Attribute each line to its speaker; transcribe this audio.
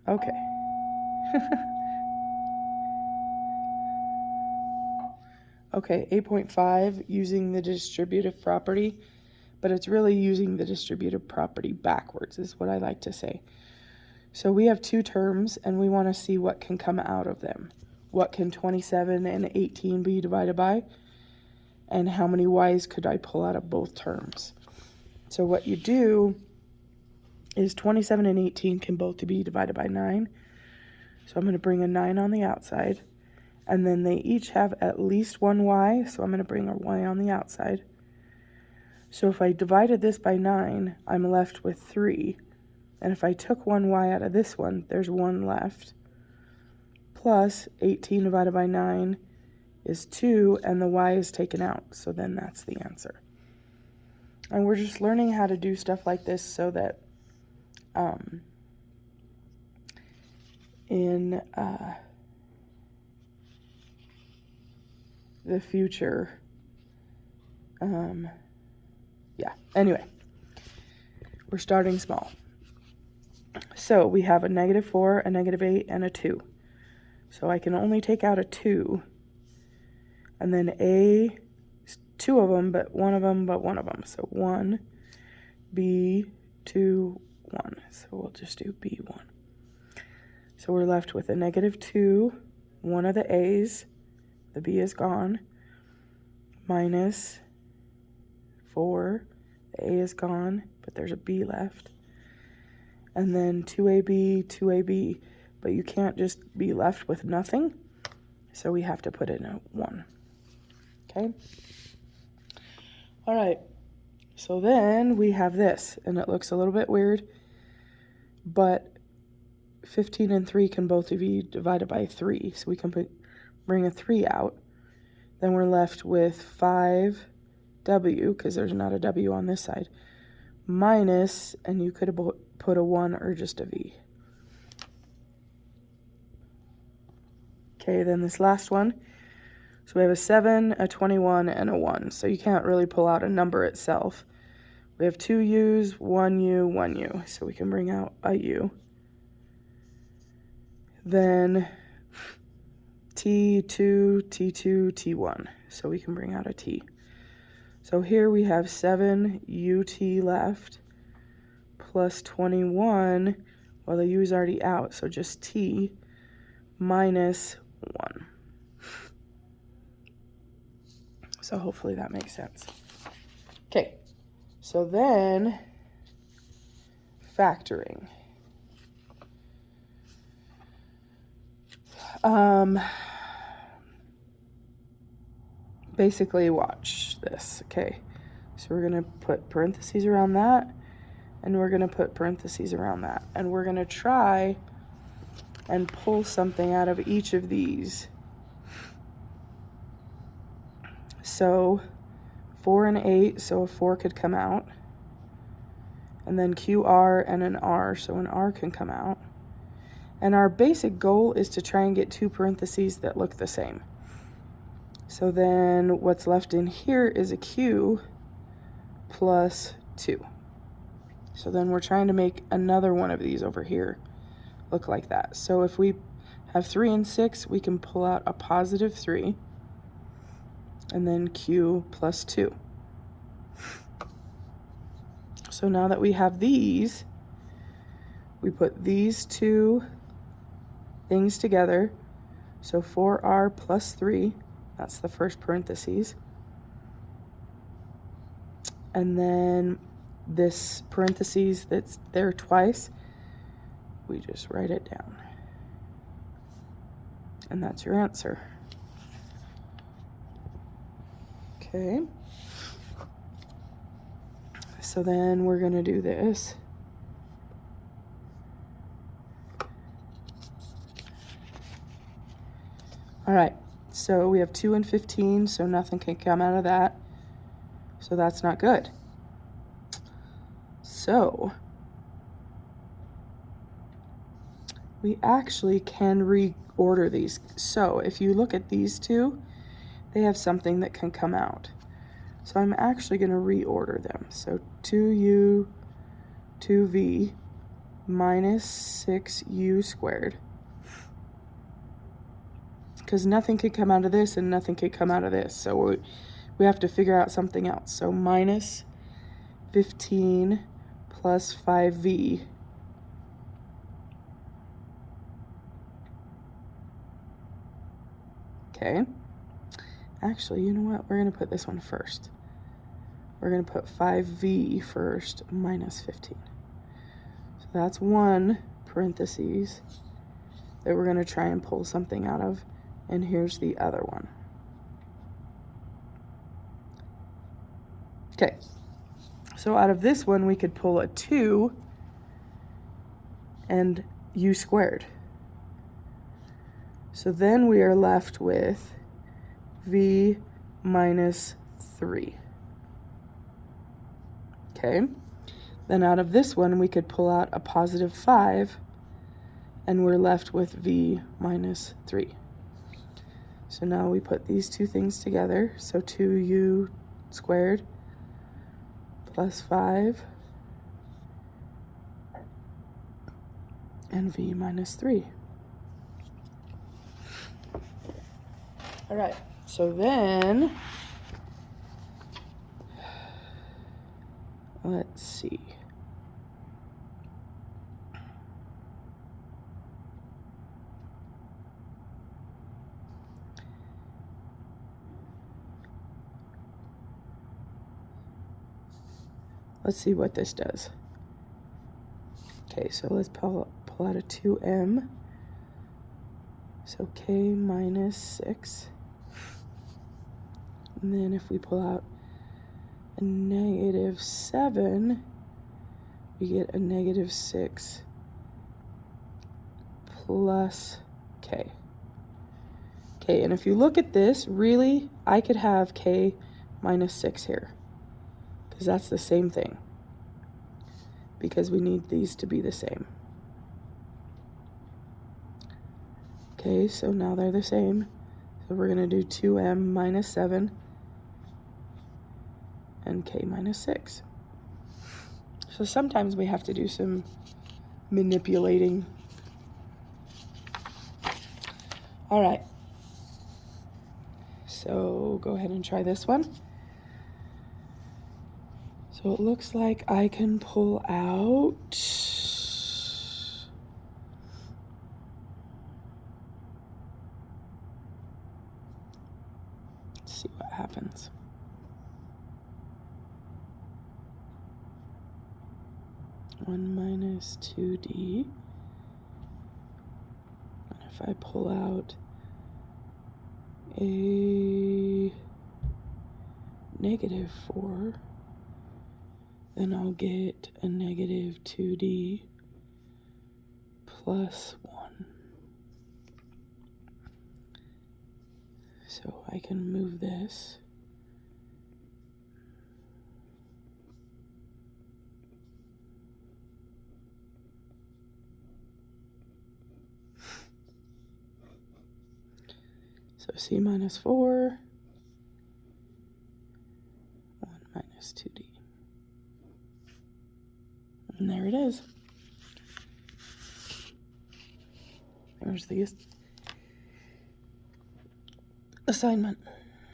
Speaker 1: Okay. Okay, 8.5, using the distributive property, but it's really using the distributive property backwards is what I like to say. So we have two terms, and we want to see what can come out of them. What can 27 and 18 be divided by? And how many y's could I pull out of both terms? So what you do is 27 and 18 can both be divided by 9. So I'm going to bring a 9 on the outside. And then they each have at least one y, so I'm going to bring a y on the outside. So if I divided this by 9, I'm left with 3. And if I took one y out of this one, there's 1 left. Plus 18 divided by 9 is 2, and the y is taken out. So then that's the answer. And we're just learning how to do stuff like this so that in the future, yeah, anyway, we're starting small. So we have a -4, a -8, and a 2. So I can only take out a 2, and then a, 2 of them, but one of them, but one of them. So 1, b, 2, 1. So we'll just do b1. So we're left with a -2, one of the a's, the b is gone, minus 4, the a is gone, but there's a b left, and then 2ab, 2ab, but you can't just be left with nothing, so we have to put in a 1. Okay? All right, so then we have this, and it looks a little bit weird, but 15 and 3 can both be divided by 3, so we can bring a 3 out. Then we're left with 5w, because there's not a w on this side, minus, and you could have put a 1 or just a v. Okay, then this last one. So we have a 7, a 21, and a 1. So you can't really pull out a number itself. We have 2 u's, 1 u, 1 u. So we can bring out a u. Then T2, T2, T1. So we can bring out a T. So here we have 7 UT left plus 21. Well, the U is already out, so just T minus 1. So hopefully that makes sense. Okay, so then factoring. Basically, watch this, okay? So we're going to put parentheses around that, and we're going to put parentheses around that. And we're going to try and pull something out of each of these. So 4 and 8, so a 4 could come out. And then QR and an R, so an R can come out. And our basic goal is to try and get 2 parentheses that look the same. So then what's left in here is a Q plus 2. So then we're trying to make another one of these over here look like that. So if we have 3 and 6, we can pull out a positive 3. And then Q plus 2. So now that we have these, we put these 2 things together. So 4R plus 3, that's the first parentheses. And then this parentheses that's there twice, we just write it down. And that's your answer. Okay. So then we're going to do this. All right, so we have 2 and 15, so nothing can come out of that. So that's not good. So we actually can reorder these. So if you look at these two, they have something that can come out. So I'm actually going to reorder them. So 2u, 2v, minus 6u squared. Because nothing could come out of this and nothing could come out of this. So we have to figure out something else. So minus 15 plus 5v. Okay. Actually, you know what? We're going to put this one first. We're going to put 5v first minus 15. So that's one parentheses that we're going to try and pull something out of. And here's the other one. Okay. So out of this one, we could pull a 2 and u squared. So then we are left with v minus 3. Okay. Then out of this one, we could pull out a positive 5, and we're left with v minus 3. So now we put these two things together. So 2u squared plus 5 and v minus 3. All right, so then let's see. Let's see what this does. Okay, so let's pull out a 2m. So k minus 6. And then if we pull out a negative 7, we get a negative 6 plus k. Okay, and if you look at this, really, I could have k minus 6 here, because that's the same thing, because we need these to be the same. Okay, so now they're the same. So we're going to do 2m minus 7 and k minus 6. So sometimes we have to do some manipulating. All right. So go ahead and try this one. So it looks like I can pull out see what happens. One minus 2d. And if I pull out a negative 4, then I'll get a negative 2d plus 1. So I can move this. So c minus 4, 1 minus 2d. And there it is. There's the assignment.